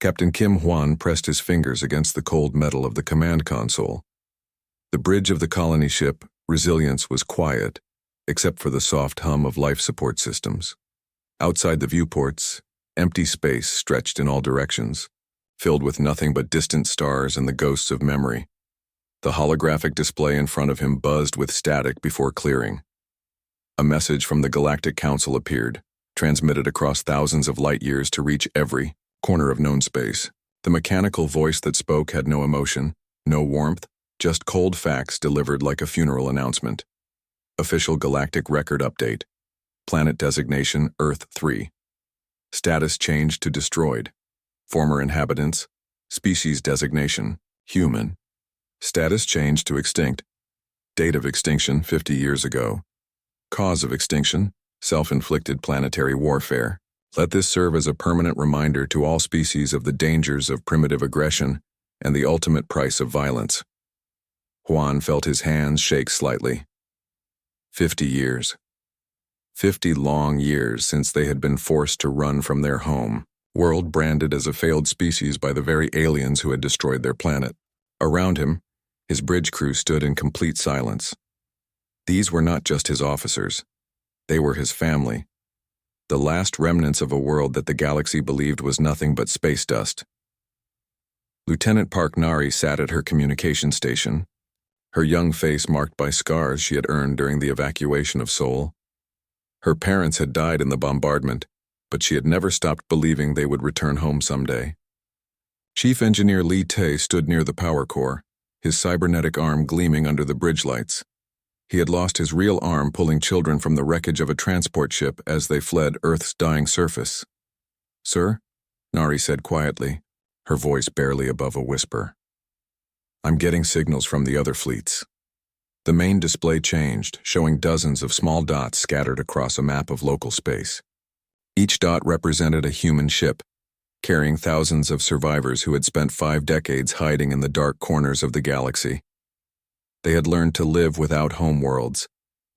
Captain Kim Hwan pressed his fingers against the cold metal of the command console. The bridge of the colony ship, Resilience, was quiet, except for the soft hum of life support systems. Outside the viewports, empty space stretched in all directions, filled with nothing but distant stars and the ghosts of memory. The holographic display in front of him buzzed with static before clearing. A message from the Galactic Council appeared, transmitted across thousands of light years to reach every corner of known space. The mechanical voice that spoke had no emotion, no warmth, just cold facts delivered like a funeral announcement. Official Galactic Record Update. Planet designation Earth 3. Status changed to destroyed. Former inhabitants. Species designation human. Status changed to extinct. Date of extinction 50 years ago. Cause of extinction, self-inflicted planetary warfare. Let this serve as a permanent reminder to all species of the dangers of primitive aggression and the ultimate price of violence. Hwan felt his hands shake slightly. 50 years. 50 long years since they had been forced to run from their home, world branded as a failed species by the very aliens who had destroyed their planet. Around him, his bridge crew stood in complete silence. These were not just his officers. They were his family. The last remnants of a world that the galaxy believed was nothing but space dust. Lieutenant Park Nari sat at her communication station, her young face marked by scars she had earned during the evacuation of Seoul. Her parents had died in the bombardment, but she had never stopped believing they would return home someday. Chief Engineer Lee Tae stood near the power core, his cybernetic arm gleaming under the bridge lights. He had lost his real arm pulling children from the wreckage of a transport ship as they fled Earth's dying surface. "Sir?" Nari said quietly, her voice barely above a whisper. "I'm getting signals from the other fleets." The main display changed, showing dozens of small dots scattered across a map of local space. Each dot represented a human ship, carrying thousands of survivors who had spent 5 decades hiding in the dark corners of the galaxy. They had learned to live without homeworlds,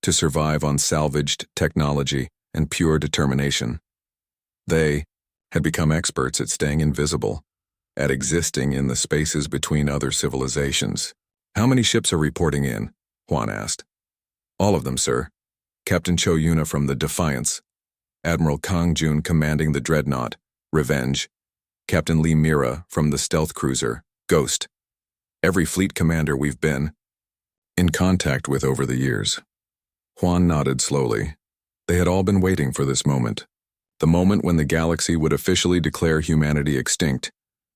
to survive on salvaged technology and pure determination. They had become experts at staying invisible, at existing in the spaces between other civilizations. "How many ships are reporting in?" Hwan asked. "All of them, sir. Captain Cho Yuna from the Defiance, Admiral Kang Jun commanding the Dreadnought, Revenge, Captain Lee Mira from the stealth cruiser, Ghost. Every fleet commander we've been in contact with over the years." Hwan nodded slowly. They had all been waiting for this moment. The moment when the galaxy would officially declare humanity extinct,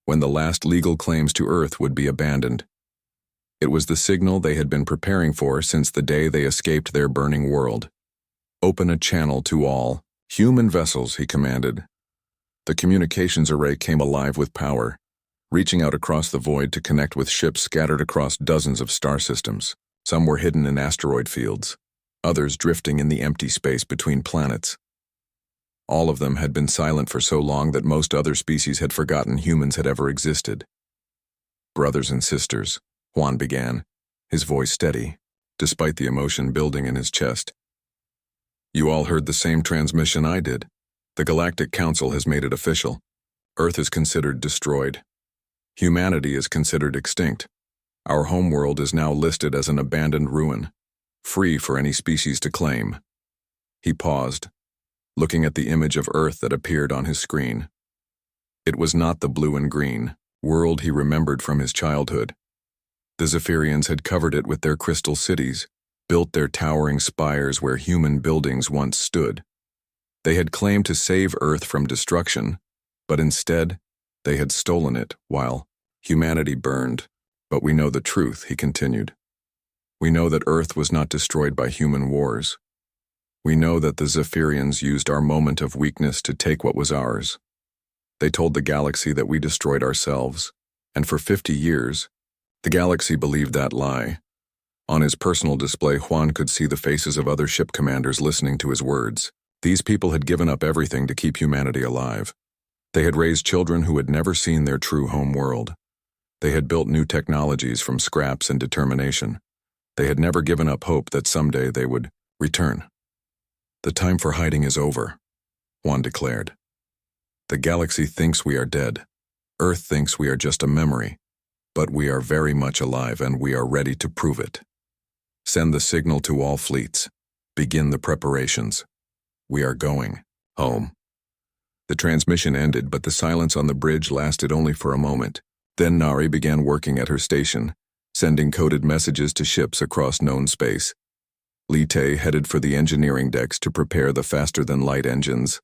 when the last legal claims to Earth would be abandoned. It was the signal they had been preparing for since the day they escaped their burning world. "Open a channel to all human vessels," he commanded. The communications array came alive with power, reaching out across the void to connect with ships scattered across dozens of star systems. Some were hidden in asteroid fields, others drifting in the empty space between planets. All of them had been silent for so long that most other species had forgotten humans had ever existed. "Brothers and sisters," Hwan began, his voice steady, despite the emotion building in his chest. "You all heard the same transmission I did. The Galactic Council has made it official. Earth is considered destroyed. Humanity is considered extinct. Our homeworld is now listed as an abandoned ruin, free for any species to claim." He paused, looking at the image of Earth that appeared on his screen. It was not the blue and green world he remembered from his childhood. The Zephyrians had covered it with their crystal cities, built their towering spires where human buildings once stood. They had claimed to save Earth from destruction, but instead, they had stolen it while humanity burned. "But we know the truth," he continued. "We know that Earth was not destroyed by human wars. We know that the Zephyrians used our moment of weakness to take what was ours. They told the galaxy that we destroyed ourselves, and for 50 years, the galaxy believed that lie." On his personal display, Hwan could see the faces of other ship commanders listening to his words. These people had given up everything to keep humanity alive. They had raised children who had never seen their true home world. They had built new technologies from scraps and determination. They had never given up hope that someday they would return. "The time for hiding is over," Hwan declared. "The galaxy thinks we are dead, Earth thinks we are just a memory, but we are very much alive and we are ready to prove it. Send the signal to all fleets. Begin the preparations. We are going home. The transmission ended, but the silence on the bridge lasted only for a moment. Then Nari began working at her station, sending coded messages to ships across known space. Li Te headed for the engineering decks to prepare the faster-than-light engines.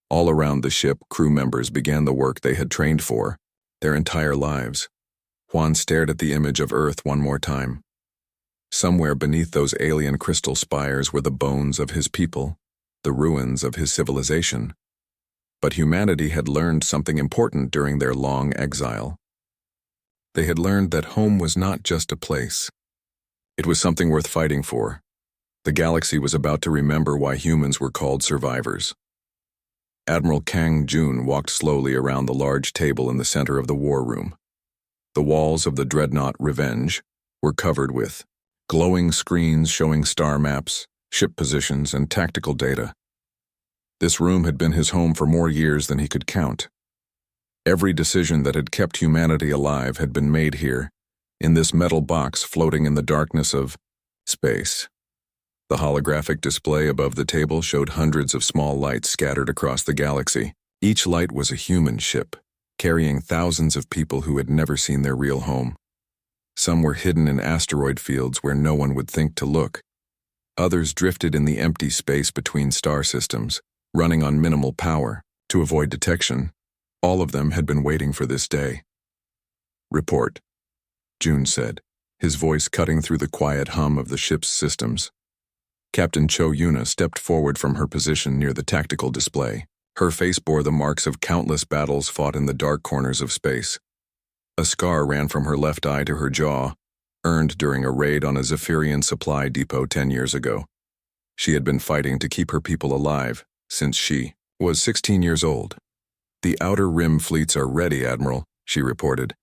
All around the ship, crew members began the work they had trained for, their entire lives. Juan stared at the image of Earth one more time. Somewhere beneath those alien crystal spires were the bones of his people, the ruins of his civilization. But humanity had learned something important during their long exile. They had learned that home was not just a place. It was something worth fighting for. The galaxy was about to remember why humans were called survivors. Admiral Kang Jun walked slowly around the large table in the center of the war room. The walls of the dreadnought Revenge were covered with glowing screens showing star maps, ship positions, and tactical data. This room had been his home for more years than he could count. Every decision that had kept humanity alive had been made here, in this metal box floating in the darkness of space. The holographic display above the table showed hundreds of small lights scattered across the galaxy. Each light was a human ship, carrying thousands of people who had never seen their real home. Some were hidden in asteroid fields where no one would think to look. Others drifted in the empty space between star systems, running on minimal power to avoid detection. All of them had been waiting for this day. "Report," Jun said, his voice cutting through the quiet hum of the ship's systems. Captain Cho Yuna stepped forward from her position near the tactical display. Her face bore the marks of countless battles fought in the dark corners of space. A scar ran from her left eye to her jaw, earned during a raid on a Zephyrian supply depot 10 years ago. She had been fighting to keep her people alive since she was 16 years old. "The Outer Rim fleets are ready, Admiral," she reported.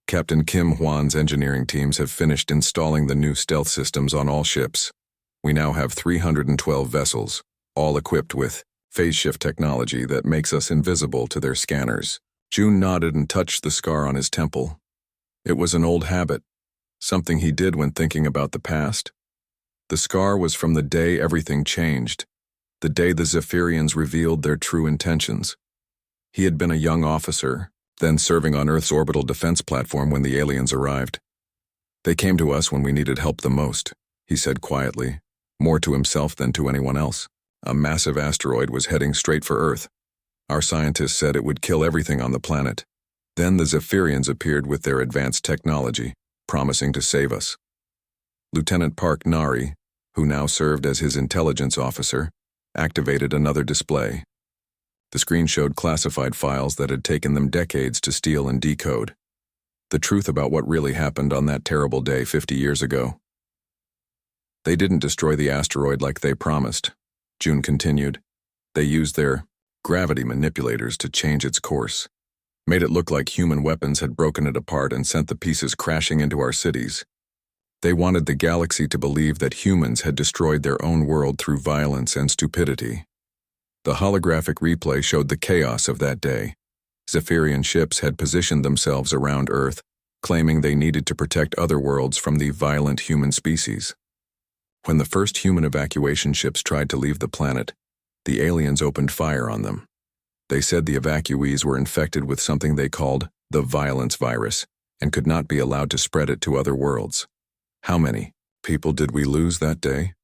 "Captain Kim Hwan's engineering teams have finished installing the new stealth systems on all ships. We now have 312 vessels, all equipped with phase shift technology that makes us invisible to their scanners." Jun nodded and touched the scar on his temple. It was an old habit, something he did when thinking about the past. The scar was from the day everything changed, the day the Zephyrians revealed their true intentions. He had been a young officer, then serving on Earth's orbital defense platform when the aliens arrived. "They came to us when we needed help the most," he said quietly, more to himself than to anyone else. A massive asteroid was heading straight for Earth. Our scientists said it would kill everything on the planet. Then the Zephyrians appeared with their advanced technology, promising to save us. Lieutenant Park Nari, who now served as his intelligence officer, activated another display. The screen showed classified files that had taken them decades to steal and decode. The truth about what really happened on that terrible day 50 years ago. "They didn't destroy the asteroid like they promised," Jun continued. "They used their gravity manipulators to change its course, made it look like human weapons had broken it apart and sent the pieces crashing into our cities. They wanted the galaxy to believe that humans had destroyed their own world through violence and stupidity." The holographic replay showed the chaos of that day. Zephyrian ships had positioned themselves around Earth, claiming they needed to protect other worlds from the violent human species. When the first human evacuation ships tried to leave the planet, the aliens opened fire on them. They said the evacuees were infected with something they called the violence virus and could not be allowed to spread it to other worlds. "How many people did we lose that day?"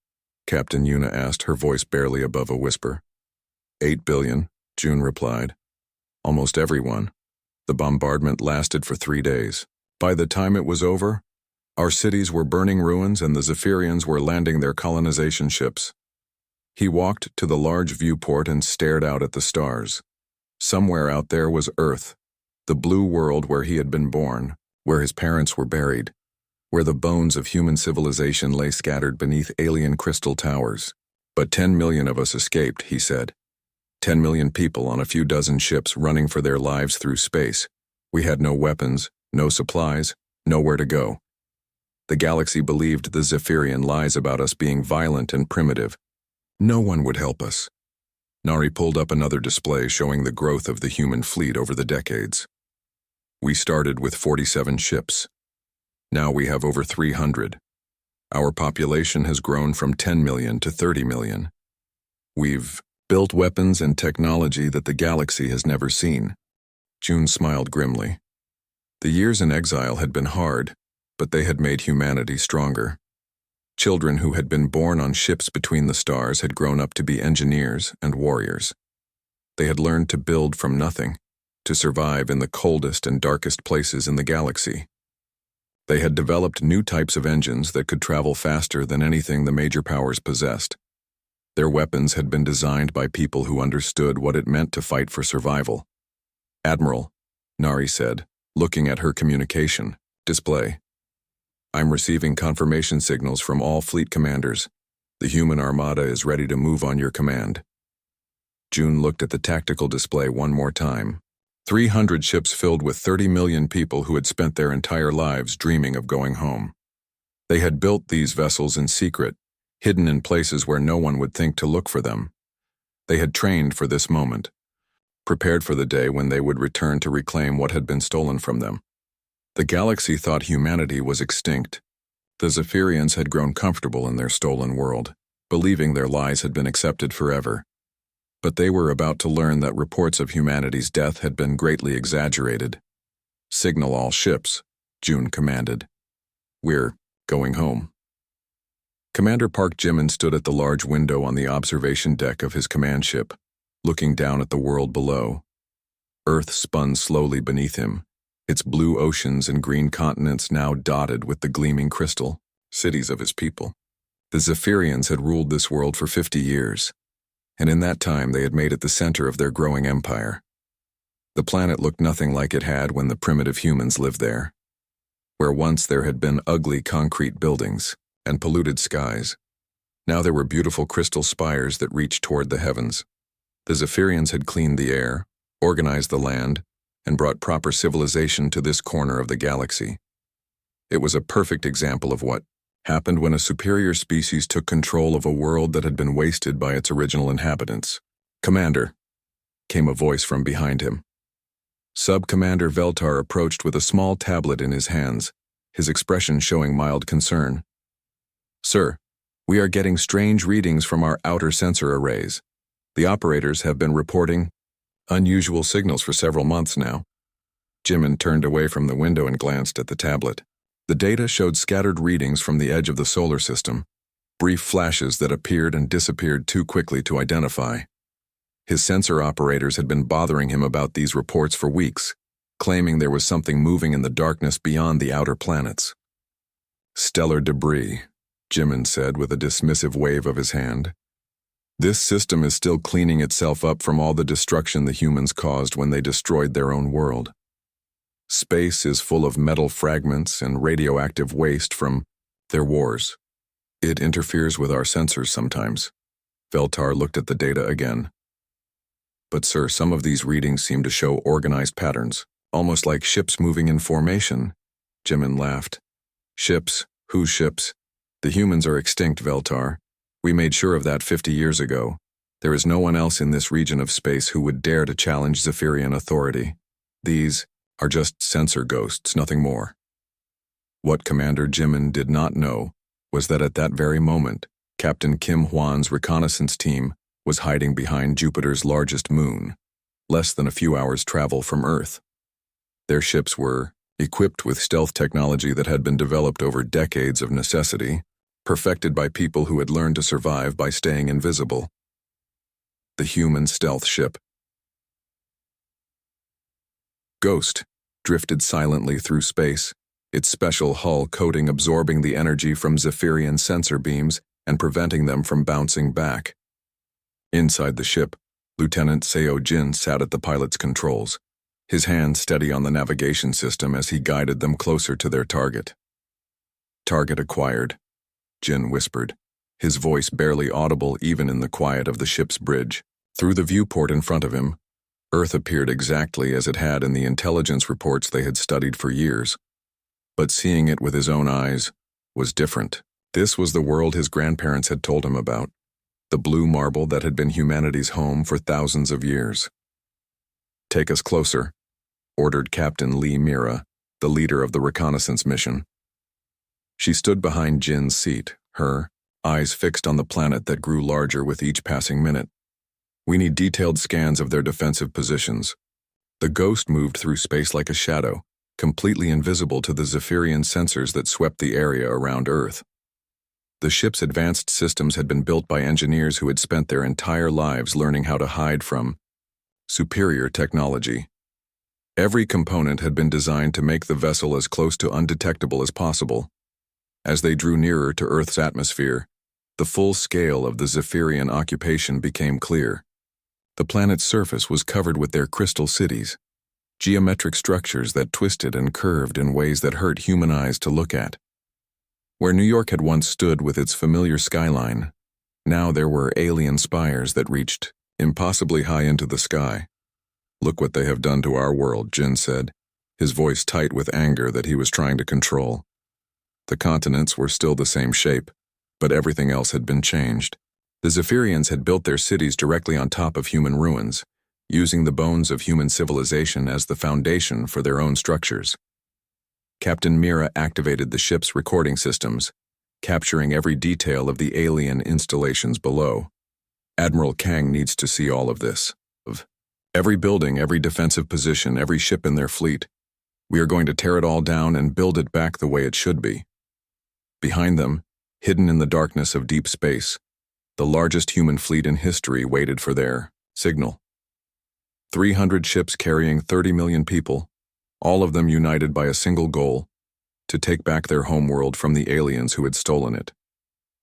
Captain Yuna asked, her voice barely above a whisper. 8 billion, Jun replied. "Almost everyone. The bombardment lasted for 3 days. By the time it was over, our cities were burning ruins and the Zephyrians were landing their colonization ships." He walked to the large viewport and stared out at the stars. Somewhere out there was Earth, the blue world where he had been born, where his parents were buried, where the bones of human civilization lay scattered beneath alien crystal towers. "But 10 million of us escaped," he said. 10 million people on a few dozen ships running for their lives through space. We had no weapons, no supplies, nowhere to go. The galaxy believed the Zephyrian lies about us being violent and primitive. No one would help us. Nari pulled up another display showing the growth of the human fleet over the decades. We started with 47 ships. Now we have over 300. Our population has grown from 10 million to 30 million. We've built weapons and technology that the galaxy has never seen. June smiled grimly. The years in exile had been hard, but they had made humanity stronger. Children who had been born on ships between the stars had grown up to be engineers and warriors. They had learned to build from nothing, to survive in the coldest and darkest places in the galaxy. They had developed new types of engines that could travel faster than anything the major powers possessed. Their weapons had been designed by people who understood what it meant to fight for survival. "Admiral," Nari said, looking at her communication display. "I'm receiving confirmation signals from all fleet commanders. The human armada is ready to move on your command." June looked at the tactical display one more time. 300 ships filled with 30 million people who had spent their entire lives dreaming of going home. They had built these vessels in secret, hidden in places where no one would think to look for them. They had trained for this moment, prepared for the day when they would return to reclaim what had been stolen from them. The galaxy thought humanity was extinct. The Zephyrians had grown comfortable in their stolen world, believing their lies had been accepted forever. But they were about to learn that reports of humanity's death had been greatly exaggerated. "Signal all ships," June commanded. "We're going home." Commander Park Jimin stood at the large window on the observation deck of his command ship, looking down at the world below. Earth spun slowly beneath him, its blue oceans and green continents now dotted with the gleaming crystal cities of his people. The Zephyrians had ruled this world for 50 years. And in that time they had made it the center of their growing empire. The planet looked nothing like it had when the primitive humans lived there. Where once there had been ugly concrete buildings and polluted skies, now there were beautiful crystal spires that reached toward the heavens. The Zephyrians had cleaned the air, organized the land, and brought proper civilization to this corner of the galaxy. It was a perfect example of what happened when a superior species took control of a world that had been wasted by its original inhabitants. "Commander," came a voice from behind him. Sub-Commander Veltar approached with a small tablet in his hands, his expression showing mild concern. "Sir, we are getting strange readings from our outer sensor arrays. The operators have been reporting unusual signals for several months now." Jimin turned away from the window and glanced at the tablet. The data showed scattered readings from the edge of the solar system, brief flashes that appeared and disappeared too quickly to identify. His sensor operators had been bothering him about these reports for weeks, claiming there was something moving in the darkness beyond the outer planets. "Stellar debris," Jimin said with a dismissive wave of his hand. "This system is still cleaning itself up from all the destruction the humans caused when they destroyed their own world. Space is full of metal fragments and radioactive waste from their wars. It interferes with our sensors sometimes." Veltar looked at the data again. "But sir, some of these readings seem to show organized patterns, almost like ships moving in formation." Jimin laughed. "Ships? Whose ships? The humans are extinct, Veltar. We made sure of that 50 years ago. There is no one else in this region of space who would dare to challenge Zephyrian authority. These are just sensor ghosts, nothing more." What Commander Jimin did not know was that at that very moment, Captain Kim Hwan's reconnaissance team was hiding behind Jupiter's largest moon, less than a few hours' travel from Earth. Their ships were equipped with stealth technology that had been developed over decades of necessity, perfected by people who had learned to survive by staying invisible. The human stealth ship Ghost drifted silently through space, its special hull coating absorbing the energy from Zephyrian sensor beams and preventing them from bouncing back. Inside the ship, Lieutenant Seo Jin sat at the pilot's controls, his hand steady on the navigation system as he guided them closer to their target. "Target acquired," Jin whispered, his voice barely audible even in the quiet of the ship's bridge. Through the viewport in front of him, Earth appeared exactly as it had in the intelligence reports they had studied for years. But seeing it with his own eyes was different. This was the world his grandparents had told him about, the blue marble that had been humanity's home for thousands of years. "Take us closer," ordered Captain Lee Mira, the leader of the reconnaissance mission. She stood behind Jin's seat, her eyes fixed on the planet that grew larger with each passing minute. We need detailed scans of their defensive positions. The Ghost moved through space like a shadow, completely invisible to the Zephyrian sensors that swept the area around Earth. The ship's advanced systems had been built by engineers who had spent their entire lives learning how to hide from superior technology. Every component had been designed to make the vessel as close to undetectable as possible. As they drew nearer to Earth's atmosphere, the full scale of the Zephyrian occupation became clear. The planet's surface was covered with their crystal cities, geometric structures that twisted and curved in ways that hurt human eyes to look at. Where New York had once stood with its familiar skyline, now there were alien spires that reached impossibly high into the sky. "Look what they have done to our world," Jin said, his voice tight with anger that he was trying to control. The continents were still the same shape, but everything else had been changed. The Zephyrians had built their cities directly on top of human ruins, using the bones of human civilization as the foundation for their own structures. Captain Mira activated the ship's recording systems, capturing every detail of the alien installations below. "Admiral Kang needs to see all of this. Every building, every defensive position, every ship in their fleet. We are going to tear it all down and build it back the way it should be." Behind them, hidden in the darkness of deep space, the largest human fleet in history waited for their signal. 300 ships carrying 30 million people, all of them united by a single goal: to take back their homeworld from the aliens who had stolen it.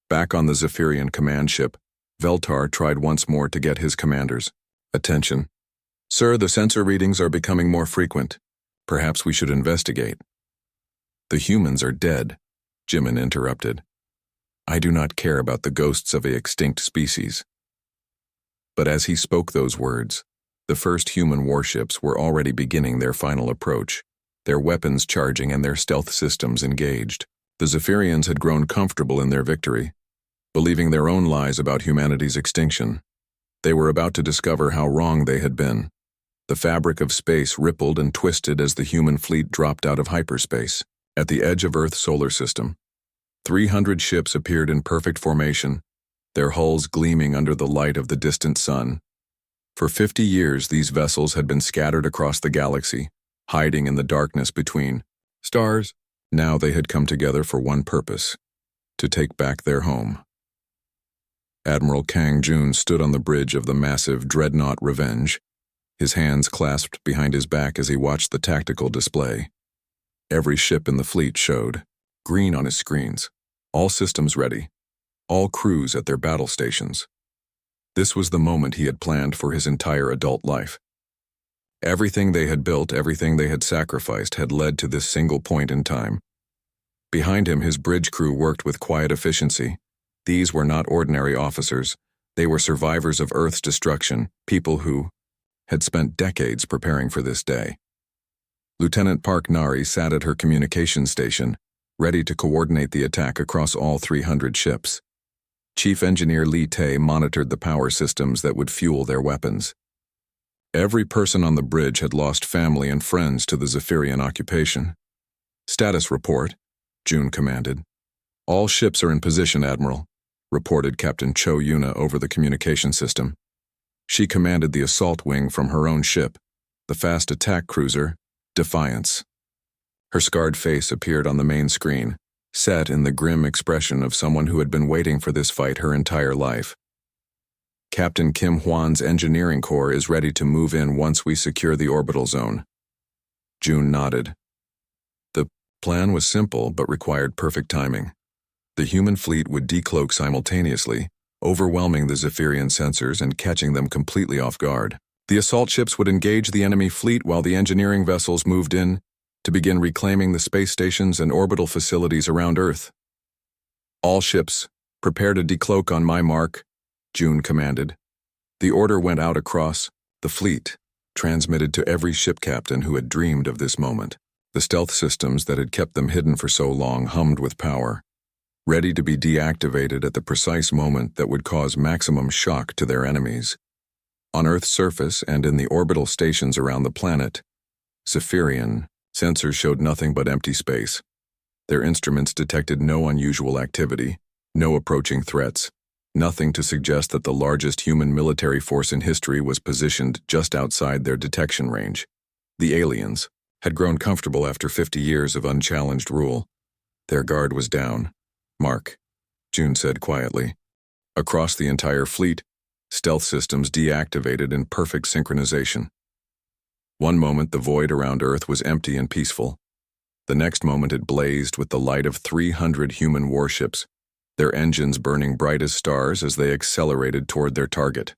Back on the Zephyrian command ship, Veltar tried once more to get his commander's attention. "Sir, the sensor readings are becoming more frequent. Perhaps we should investigate." "The humans are dead," Jimin interrupted. "I do not care about the ghosts of an extinct species." But as he spoke those words, the first human warships were already beginning their final approach, their weapons charging and their stealth systems engaged. The Zephyrians had grown comfortable in their victory, believing their own lies about humanity's extinction. They were about to discover how wrong they had been. The fabric of space rippled and twisted as the human fleet dropped out of hyperspace. At the edge of Earth's solar system, 300 ships appeared in perfect formation, their hulls gleaming under the light of the distant sun. For 50 years, these vessels had been scattered across the galaxy, hiding in the darkness between stars. Now they had come together for one purpose: to take back their home. Admiral Kang Jun stood on the bridge of the massive dreadnought Revenge, his hands clasped behind his back as he watched the tactical display. Every ship in the fleet showed green on his screens, all systems ready, all crews at their battle stations. This was the moment he had planned for his entire adult life. Everything they had built, everything they had sacrificed, had led to this single point in time. Behind him, his bridge crew worked with quiet efficiency. These were not ordinary officers. They were survivors of Earth's destruction, people who had spent decades preparing for this day. Lieutenant Park Nari sat at her communications station, ready to coordinate the attack across all 300 ships. Chief Engineer Lee Tae monitored the power systems that would fuel their weapons. Every person on the bridge had lost family and friends to the Zephyrian occupation. "Status report," Jun commanded. "All ships are in position, Admiral," reported Captain Cho Yuna over the communication system. She commanded the assault wing from her own ship, the fast attack cruiser, Defiance. Her scarred face appeared on the main screen, set in the grim expression of someone who had been waiting for this fight her entire life. "Captain Kim Hwan's engineering corps is ready to move in once we secure the orbital zone." Jun nodded. The plan was simple but required perfect timing. The human fleet would decloak simultaneously, overwhelming the Zephyrian sensors and catching them completely off guard. The assault ships would engage the enemy fleet while the engineering vessels moved in to begin reclaiming the space stations and orbital facilities around Earth. "All ships, prepare to decloak on my mark," Jun commanded. The order went out across the fleet, transmitted to every ship captain who had dreamed of this moment. The stealth systems that had kept them hidden for so long hummed with power, ready to be deactivated at the precise moment that would cause maximum shock to their enemies. On Earth's surface and in the orbital stations around the planet, Zephyrian sensors showed nothing but empty space. Their instruments detected no unusual activity, no approaching threats, nothing to suggest that the largest human military force in history was positioned just outside their detection range. The aliens had grown comfortable after 50 years of unchallenged rule. Their guard was down. "Mark," June said quietly. Across the entire fleet, stealth systems deactivated in perfect synchronization. One moment the void around Earth was empty and peaceful. The next moment it blazed with the light of 300 human warships, their engines burning bright as stars as they accelerated toward their target.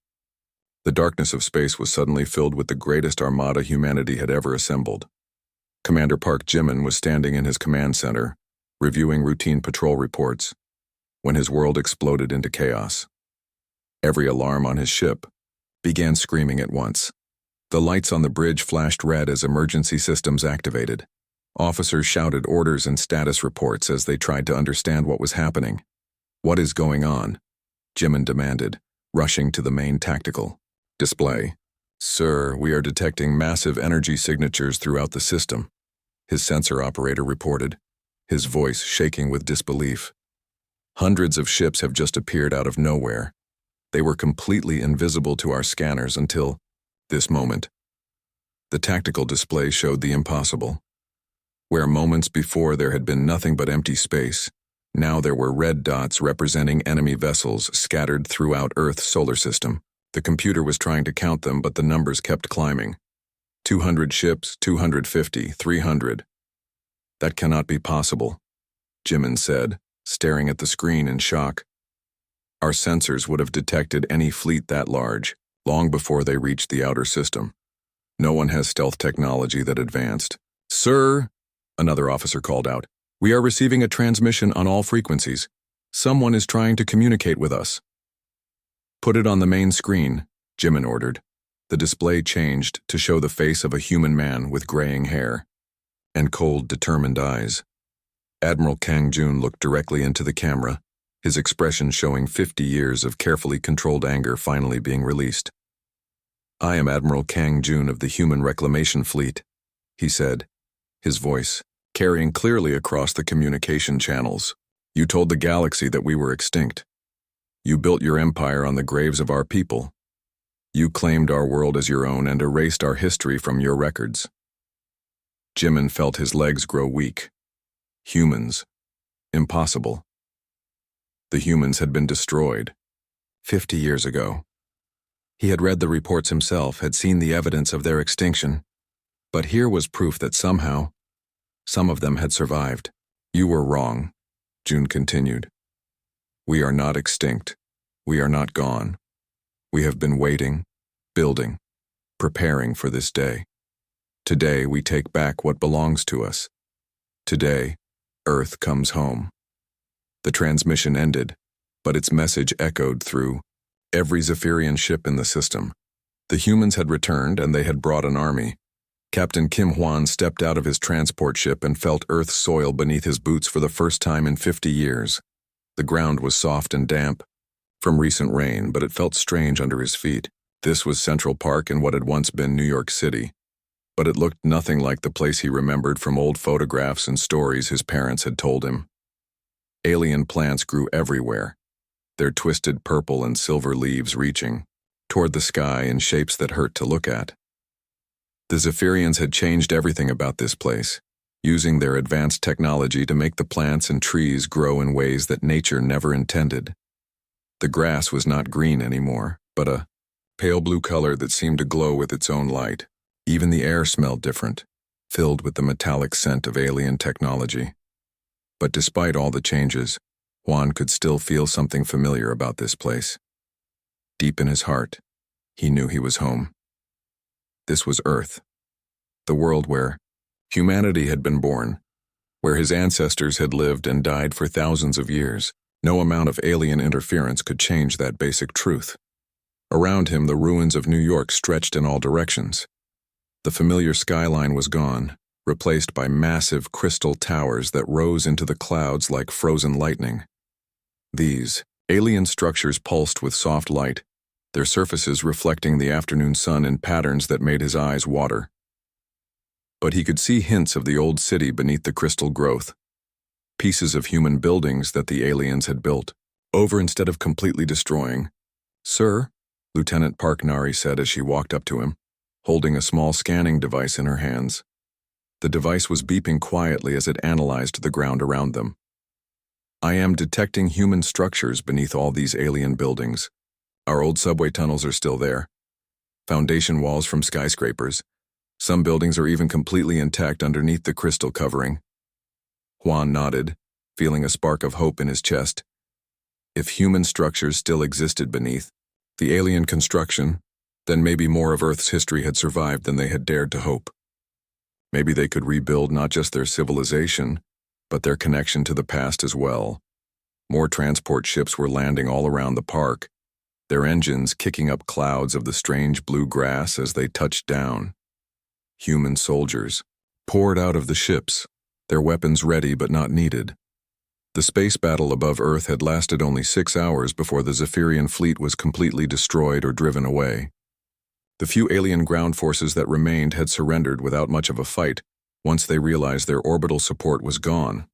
The darkness of space was suddenly filled with the greatest armada humanity had ever assembled. Commander Park Jimin was standing in his command center, reviewing routine patrol reports, when his world exploded into chaos. Every alarm on his ship began screaming at once. The lights on the bridge flashed red as emergency systems activated. Officers shouted orders and status reports as they tried to understand what was happening. "What is going on?" Jimin demanded, rushing to the main tactical display. "Sir, we are detecting massive energy signatures throughout the system," his sensor operator reported, his voice shaking with disbelief. "Hundreds of ships have just appeared out of nowhere. They were completely invisible to our scanners until this moment." The tactical display showed the impossible. Where moments before there had been nothing but empty space, now there were red dots representing enemy vessels scattered throughout Earth's solar system. The computer was trying to count them, but the numbers kept climbing. 200 ships, 250, 300. "That cannot be possible," Jimin said, staring at the screen in shock. "Our sensors would have detected any fleet that large, long before they reached the outer system. No one has stealth technology that advanced." "Sir," another officer called out, "we are receiving a transmission on all frequencies. Someone is trying to communicate with us." "Put it on the main screen," Jimin ordered. The display changed to show the face of a human man with graying hair and cold, determined eyes. Admiral Kang Jun looked directly into the camera, his expression showing 50 years of carefully controlled anger finally being released. "I am Admiral Kang Jun of the Human Reclamation Fleet," he said, his voice carrying clearly across the communication channels. "You told the galaxy that we were extinct. You built your empire on the graves of our people. You claimed our world as your own and erased our history from your records." Jimin felt his legs grow weak. Humans. Impossible. The humans had been destroyed 50 years ago. He had read the reports himself, had seen the evidence of their extinction. But here was proof that somehow, some of them had survived. "You were wrong," June continued. "We are not extinct. We are not gone. We have been waiting, building, preparing for this day. Today we take back what belongs to us. Today, Earth comes home." The transmission ended, but its message echoed through every Zephyrian ship in the system. The humans had returned and they had brought an army. Captain Kim Hwan stepped out of his transport ship and felt Earth's soil beneath his boots for the first time in 50 years. The ground was soft and damp from recent rain, but it felt strange under his feet. This was Central Park in what had once been New York City, but it looked nothing like the place he remembered from old photographs and stories his parents had told him. Alien plants grew everywhere, their twisted purple and silver leaves reaching toward the sky in shapes that hurt to look at. The Zephyrians had changed everything about this place, using their advanced technology to make the plants and trees grow in ways that nature never intended. The grass was not green anymore, but a pale blue color that seemed to glow with its own light. Even the air smelled different, filled with the metallic scent of alien technology. But despite all the changes, Juan could still feel something familiar about this place. Deep in his heart, he knew he was home. This was Earth, the world where humanity had been born, where his ancestors had lived and died for thousands of years. No amount of alien interference could change that basic truth. Around him, the ruins of New York stretched in all directions. The familiar skyline was gone, replaced by massive crystal towers that rose into the clouds like frozen lightning. These alien structures pulsed with soft light, their surfaces reflecting the afternoon sun in patterns that made his eyes water. but he could see hints of the old city beneath the crystal growth, pieces of human buildings that the aliens had built over instead of completely destroying. "Sir," Lieutenant Park Nari said as she walked up to him, holding a small scanning device in her hands. The device was beeping quietly as it analyzed the ground around them. "I am detecting human structures beneath all these alien buildings. Our old subway tunnels are still there. Foundation walls from skyscrapers. Some buildings are even completely intact underneath the crystal covering." Juan nodded, feeling a spark of hope in his chest. If human structures still existed beneath the alien construction, then maybe more of Earth's history had survived than they had dared to hope. Maybe they could rebuild not just their civilization, but their connection to the past as well. More transport ships were landing all around the park, their engines kicking up clouds of the strange blue grass as they touched down. Human soldiers poured out of the ships, their weapons ready but not needed. The space battle above Earth had lasted only 6 hours before the Zephyrian fleet was completely destroyed or driven away. The few alien ground forces that remained had surrendered without much of a fight once they realized their orbital support was gone.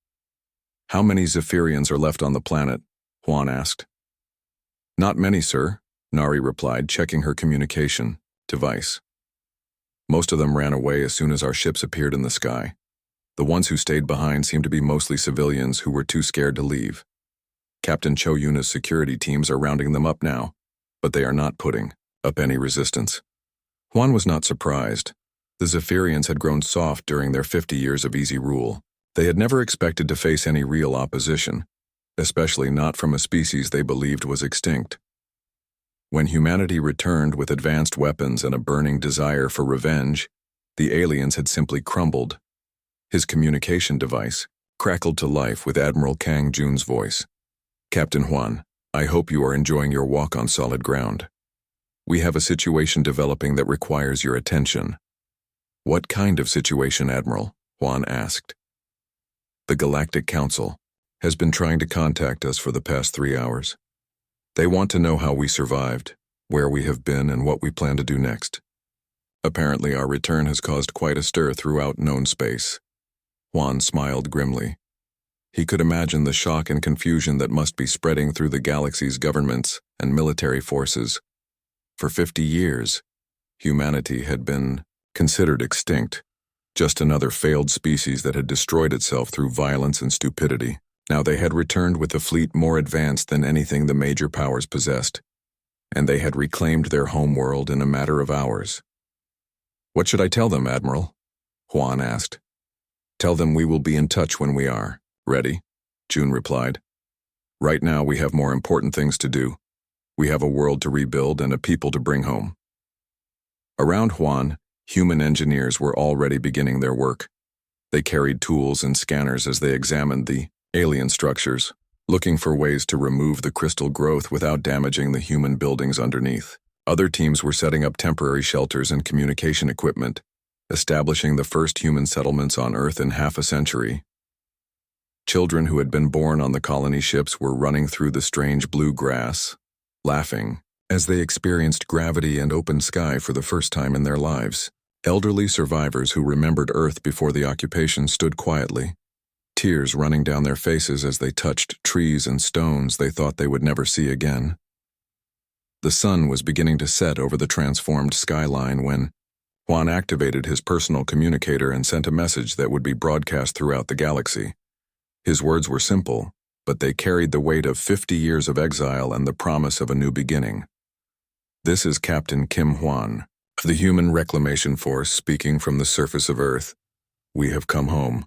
"How many Zephyrians are left on the planet?" Juan asked. "Not many, sir," Nari replied, checking her communication device. "Most of them ran away as soon as our ships appeared in the sky. The ones who stayed behind seemed to be mostly civilians who were too scared to leave. Captain Cho Yuna's security teams are rounding them up now, but they are not putting up any resistance." Juan was not surprised. The Zephyrians had grown soft during their 50 years of easy rule. They had never expected to face any real opposition, especially not from a species they believed was extinct. When humanity returned with advanced weapons and a burning desire for revenge, the aliens had simply crumbled. His communication device crackled to life with Admiral Kang Jun's voice. "Captain Juan, I hope you are enjoying your walk on solid ground. We have a situation developing that requires your attention." "What kind of situation, Admiral?" Juan asked. "The Galactic Council has been trying to contact us for the past 3 hours. They want to know how we survived, where we have been, and what we plan to do next. Apparently our return has caused quite a stir throughout known space." Juan smiled grimly. He could imagine the shock and confusion that must be spreading through the galaxy's governments and military forces. For 50 years, humanity had been considered extinct, just another failed species that had destroyed itself through violence and stupidity. Now they had returned with a fleet more advanced than anything the major powers possessed, and they had reclaimed their homeworld in a matter of hours. "What should I tell them, Admiral?" Juan asked. "Tell them we will be in touch when we are ready," Jun replied. "Right now we have more important things to do. We have a world to rebuild and a people to bring home." Around Juan, human engineers were already beginning their work. They carried tools and scanners as they examined the alien structures, looking for ways to remove the crystal growth without damaging the human buildings underneath. Other teams were setting up temporary shelters and communication equipment, establishing the first human settlements on Earth in half a century. Children who had been born on the colony ships were running through the strange blue grass, laughing as they experienced gravity and open sky for the first time in their lives. Elderly survivors who remembered Earth before the occupation stood quietly, tears running down their faces as they touched trees and stones they thought they would never see again. The sun was beginning to set over the transformed skyline when Juan activated his personal communicator and sent a message that would be broadcast throughout the galaxy. His words were simple, but they carried the weight of 50 years of exile and the promise of a new beginning. "This is Captain Kim Juan of the Human Reclamation Force speaking from the surface of Earth. We have come home.